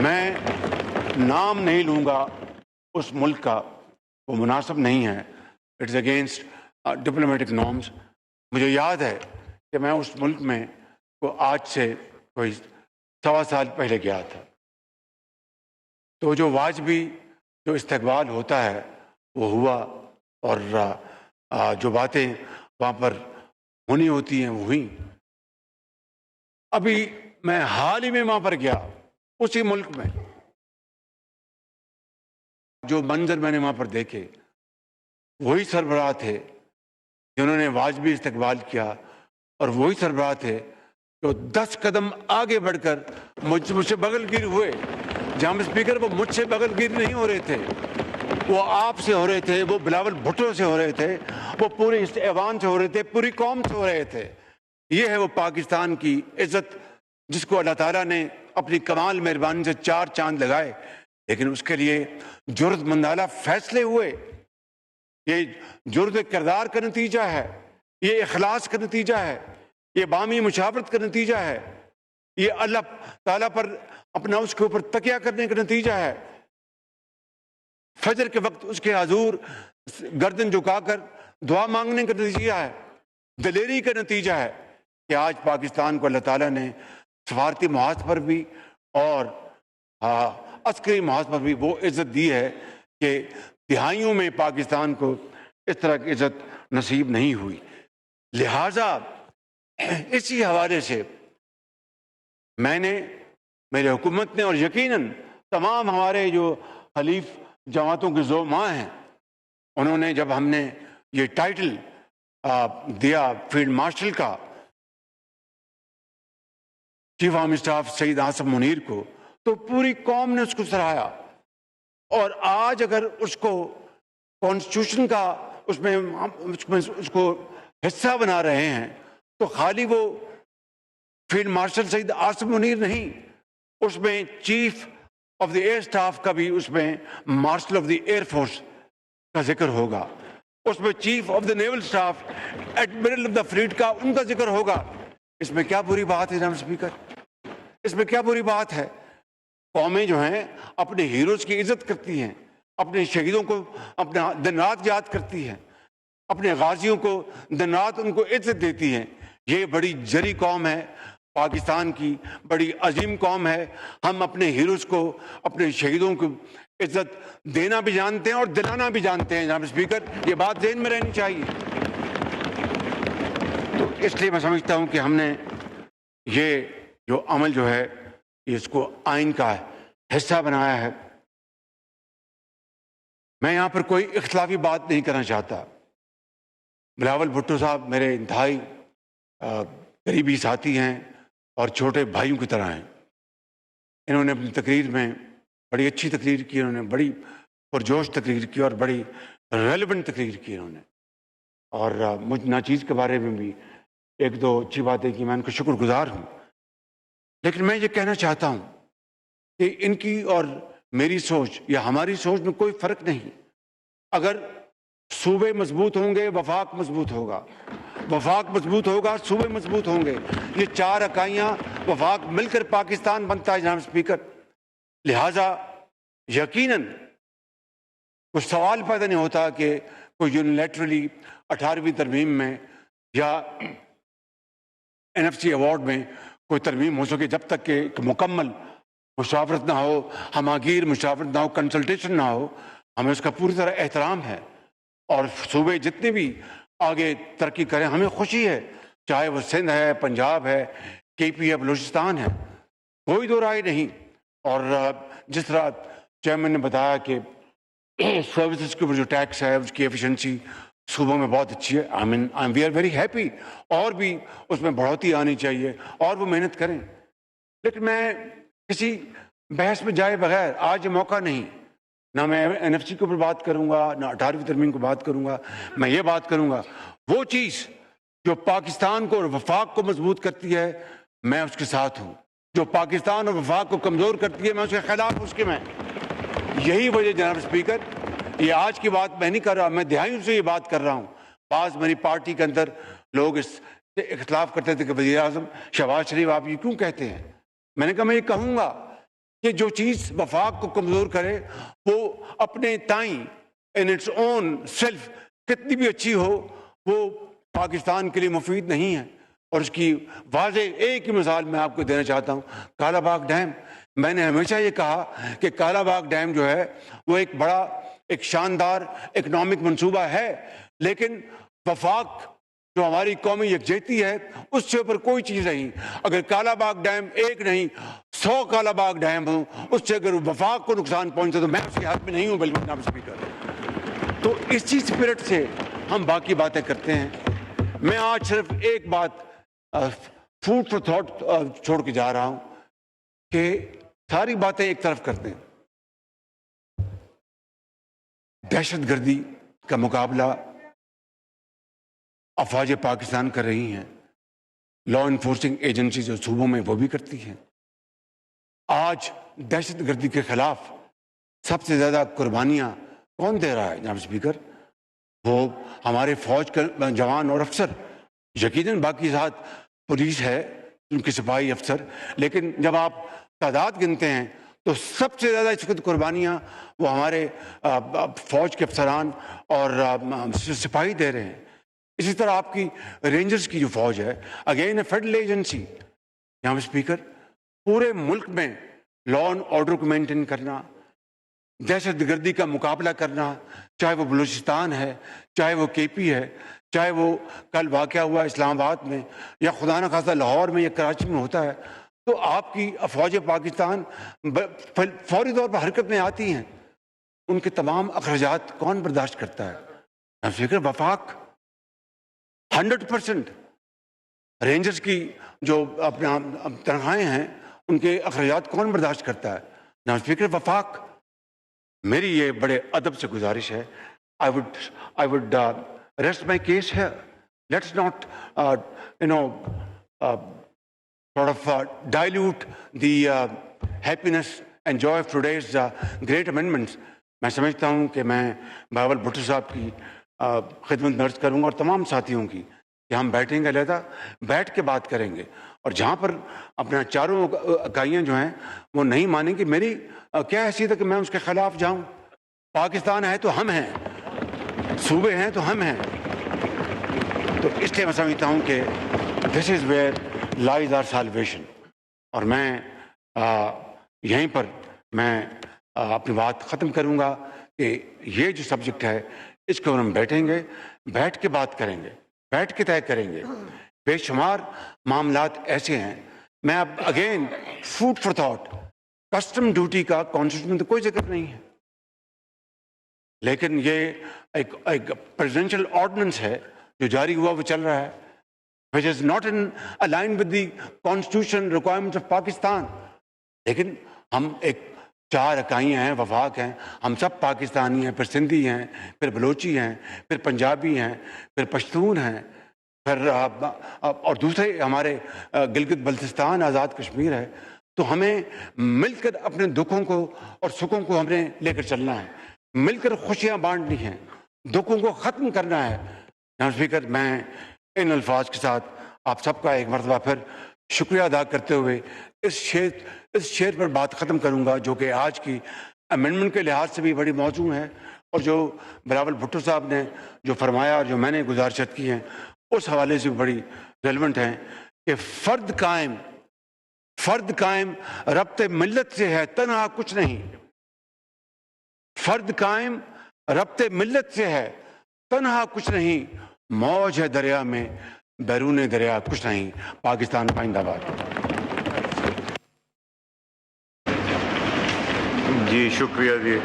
میں نام نہیں لوں گا اس ملک کا، وہ مناسب نہیں ہے، اٹس اگینسٹ ڈپلومیٹک نارمس۔ مجھے یاد ہے کہ میں اس ملک میں آج سے کوئی 1.25 سال پہلے گیا تھا، تو جو واجبی جو استقبال ہوتا ہے وہ ہوا، اور جو باتیں وہاں پر ہونی ہوتی ہیں وہ ہوئیں۔ ابھی میں حال ہی میں وہاں پر گیا، اسی ملک میں جو منظر میں نے وہاں پر دیکھے، وہی سربراہ تھے جنہوں نے واجبی استقبال کیا، اور وہی سربراہ تھے جو 10 قدم آگے بڑھ کر مجھ سے بغل گیر ہوئے۔ جناب اسپیکر، وہ مجھ سے بغل گیر نہیں ہو رہے تھے، وہ آپ سے ہو رہے تھے، وہ بلاول بھٹو سے ہو رہے تھے، وہ پورے اس ایوان سے ہو رہے تھے، پوری قوم سے ہو رہے تھے۔ یہ ہے وہ پاکستان کی عزت جس کو اللہ تعالیٰ نے اپنی کمال مہربانی سے 4 چاند لگائے، لیکن اس کے لیے جرأت مندانہ فیصلے ہوئے۔ یہ جرأت کردار کا نتیجہ ہے، یہ اخلاص کا نتیجہ ہے، یہ باہمی مشاورت کا نتیجہ ہے، یہ اللہ تعالیٰ پر اپنا اس کے اوپر تکیہ کرنے کا نتیجہ ہے، فجر کے وقت اس کے حضور گردن جھکا کر دعا مانگنے کا نتیجہ ہے، دلیری کا نتیجہ ہے کہ آج پاکستان کو اللہ تعالیٰ نے سفارتی محاذ پر بھی اور عسکری محاذ پر بھی وہ عزت دی ہے کہ دہائیوں میں پاکستان کو اس طرح کی عزت نصیب نہیں ہوئی۔ لہٰذا اسی حوالے سے میں نے، میرے حکومت نے، اور یقیناً تمام ہمارے جو حلیف جماعتوں کے زعماء ہیں، انہوں نے جب ہم نے یہ ٹائٹل دیا فیلڈ مارشل کا چیف آرمی اسٹاف سعید عاصم منیر کو، تو پوری قوم نے اس کو سراہا۔ اور آج اگر اس کو کانسٹیٹیوشن کا اس کو حصہ بنا رہے ہیں تو خالی وہ فیلڈ مارشل سعید عاصم منیر نہیں، اس میں chief of the air staff کا بھی، اس میں martial of the air force کا ذکر ہوگا، اس میں chief of the naval staff admiral of the flat کا ان کا ذکر ہوگا۔ اس میں کیا بری بات ہے جناب اسپیکر؟ اس میں کیا بری بات ہے؟ قومیں جو ہیں اپنے ہیروز کی عزت کرتی ہیں، اپنے شہیدوں کو اپنا دن رات یاد کرتی ہیں، اپنے غازیوں کو دن رات ان کو عزت دیتی ہیں۔ یہ بڑی جری قوم ہے، پاکستان کی بڑی عظیم قوم ہے۔ ہم اپنے ہیروز کو، اپنے شہیدوں کو عزت دینا بھی جانتے ہیں اور دلانا بھی جانتے ہیں جناب اسپیکر، یہ بات ذہن میں رہنی چاہیے۔ تو اس لیے میں سمجھتا ہوں کہ ہم نے یہ جو عمل جو ہے اس کو آئین کا حصہ بنایا ہے۔ میں یہاں پر کوئی اختلافی بات نہیں کرنا چاہتا۔ بلاول بھٹو صاحب میرے انتہائی قریبی ساتھی ہیں اور چھوٹے بھائیوں کی طرح ہیں۔ انہوں نے اپنی تقریر میں بڑی اچھی تقریر کی، انہوں نے بڑی پرجوش تقریر کی اور بڑی ریلیونٹ تقریر کی انہوں نے، اور مجھ ناچیز کے بارے میں بھی 1-2 اچھی باتیں کی، میں ان کا شکر گزار ہوں۔ لیکن میں یہ کہنا چاہتا ہوں کہ ان کی اور میری سوچ یا ہماری سوچ میں کوئی فرق نہیں۔ اگر صوبے مضبوط ہوں گے، وفاق مضبوط ہوگا، وفاق مضبوط ہوگا، صوبے مضبوط ہوں گے۔ یہ 4 اکائیاں وفاق مل کر پاکستان بنتا ہے جناب اسپیکر۔ لہٰذا یقیناً کچھ سوال پیدا نہیں ہوتا کہ کوئی یونیلیٹرلی 18ویں ترمیم میں یا NFC ایوارڈ میں کوئی ترمیم ہو سکے، جب تک کہ ایک مکمل مشاورت نہ ہو، ہماگیر مشاورت نہ ہو، کنسلٹیشن نہ ہو۔ ہمیں اس کا پوری طرح احترام ہے، اور صوبے جتنے بھی آگے ترقی کریں ہمیں خوشی ہے، چاہے وہ سندھ ہے، پنجاب ہے، KP ہے، بلوچستان ہے، کوئی دو رائے نہیں۔ اور جس طرح چیئرمین نے بتایا کہ سروسز کے اوپر جو ٹیکس ہے اس کی ایفیشنسی صوبوں میں بہت اچھی ہے، وی آر ویری ہیپی، اور بھی اس میں بڑھوتی آنی چاہیے اور وہ محنت کریں۔ لیکن میں کسی بحث میں جائے بغیر، آج یہ موقع نہیں، نہ میں NFC کے اوپر بات کروں گا، نہ 18ویں ترمیم کو بات کروں گا۔ میں یہ بات کروں گا وہ چیز جو پاکستان کو اور وفاق کو مضبوط کرتی ہے، میں اس کے ساتھ ہوں۔ جو پاکستان اور وفاق کو کمزور کرتی ہے، میں اس کے خلاف اس کے میں۔ یہی وجہ جناب اسپیکر، یہ آج کی بات میں نہیں کر رہا، میں دہائیوں سے یہ بات کر رہا ہوں۔ بعض میری پارٹی کے اندر لوگ اس سے اختلاف کرتے تھے کہ وزیر اعظم شہباز شریف آپ یہ کیوں کہتے ہیں؟ میں نے کہا میں یہ کہوں گا کہ جو چیز وفاق کو کمزور کرے وہ اپنے تائیں ان اٹس اون سیلف کتنی بھی اچھی ہو وہ پاکستان کے لیے مفید نہیں ہے. اور اس کی واضح ایک ہی مثال میں آپ کو دینا چاہتا ہوں, کالا باغ ڈیم. میں نے ہمیشہ یہ کہا کہ کالا باغ ڈیم جو ہے وہ ایک بڑا ایک شاندار اکنامک منصوبہ ہے, لیکن وفاق جو ہماری قومی یکجہتی ہے اس سے اوپر کوئی چیز نہیں. اگر کالا باغ ڈیم ایک نہیں 100 کالا باغ ڈیم ہوں, اس سے اگر وفاق کو نقصان پہنچے تو میں اس کے حق میں نہیں ہوں. بالکل جناب اسپیکر, تو اسی اسپرٹ سے ہم باقی باتیں کرتے ہیں. میں آج صرف ایک بات فوڈ فار تھاٹ چھوڑ کے جا رہا ہوں کہ ساری باتیں ایک طرف کرتے ہیں. دہشت گردی کا مقابلہ افواج پاکستان کر رہی ہیں, لا انفورسنگ ایجنسی جو صوبوں میں وہ بھی کرتی ہیں. آج دہشت گردی کے خلاف سب سے زیادہ قربانیاں کون دے رہا ہے جناب اسپیکر؟ وہ ہمارے فوج کے جوان اور افسر. یقیناً باقی ساتھ پولیس ہے, ان کے سپاہی افسر, لیکن جب آپ تعداد گنتے ہیں تو سب سے زیادہ اس وقت قربانیاں وہ ہمارے فوج کے افسران اور سپاہی دے رہے ہیں. اسی طرح آپ کی رینجرز کی جو فوج ہے, اگین اے فیڈرل ایجنسی. جناب اسپیکر, پورے ملک میں لا اینڈ آرڈر کو مینٹین کرنا, دہشت گردی کا مقابلہ کرنا, چاہے وہ بلوچستان ہے, چاہے وہ کے پی ہے, چاہے وہ کل واقعہ ہوا اسلام آباد میں, یا خدا نخواستہ لاہور میں یا کراچی میں ہوتا ہے, تو آپ کی افواج پاکستان فوری طور پر حرکت میں آتی ہیں. ان کے تمام اخراجات کون برداشت کرتا ہے؟ فکر وفاق 100%. رینجرز کی جو اپنا تنخواہیں ہیں ان کے اخراجات کون برداشت کرتا ہے؟ جناب اسپیکر, وفاق. میری یہ بڑے ادب سے گزارش ہے, I would rest my case here. Let's not sort of dilute the happiness and joy of today's great amendments. میں سمجھتا ہوں کہ میں بہاول بھٹو صاحب کی خدمت میں عرض کروں گا اور تمام ساتھیوں کی کہ ہم بیٹھیں گے, علیحدہ بیٹھ کے بات کریں گے, اور جہاں پر اپنا چاروں اکائیاں جو ہیں وہ نہیں مانیں گی, میری کیا حیثیت ہے کہ میں اس کے خلاف جاؤں؟ پاکستان ہے تو ہم ہیں, صوبے ہیں تو ہم ہیں. تو اس لیے میں سمجھتا ہوں کہ this is where lies our salvation. اور میں یہیں پر میں اپنی بات ختم کروں گا کہ یہ جو سبجیکٹ ہے اس کو ہم بیٹھیں گے, بیٹھ کے بات کریں گے, بیٹھ کے طے کریں گے. بے شمار معاملات ایسے ہیں. میں اب again food for thought, custom duty کا کانسٹیٹیوشن میں تو کوئی ذکر نہیں ہے, لیکن یہ ایک پریزیڈنشل آرڈیننس ہے جو جاری ہوا وہ چل رہا ہے, which is not in align with the constitution requirements of Pakistan. لیکن ہم ایک 4 اکائیاں ہیں, وفاق ہیں, ہم سب پاکستانی ہیں, پھر سندھی ہیں, پھر بلوچی ہیں, پھر پنجابی ہیں, پھر پشتون ہیں, پھر اور دوسرے ہمارے گلگت بلتستان آزاد کشمیر ہے. تو ہمیں مل کر اپنے دکھوں کو اور سکھوں کو ہم نے لے کر چلنا ہے, مل کر خوشیاں بانٹنی ہیں, دکھوں کو ختم کرنا ہے. جناب اسپیکر, میں ان الفاظ کے ساتھ آپ سب کا ایک مرتبہ پھر شکریہ ادا کرتے ہوئے اس شعر پر بات ختم کروں گا, جو کہ آج کی امینڈمنٹ کے لحاظ سے بھی بڑی موضوع ہے, اور جو بلاول بھٹو صاحب نے جو فرمایا اور جو میں نے گزارشات کی ہیں اس حوالے سے بڑی ریلیونٹ ہیں کہ فرد قائم ربط ملت سے ہے, تنہا کچھ نہیں. فرد قائم ربط ملت سے ہے, تنہا کچھ نہیں. موج ہے دریا میں, بیرون دریا کچھ نہیں. پاکستان زندہ باد. جی شکریہ جی.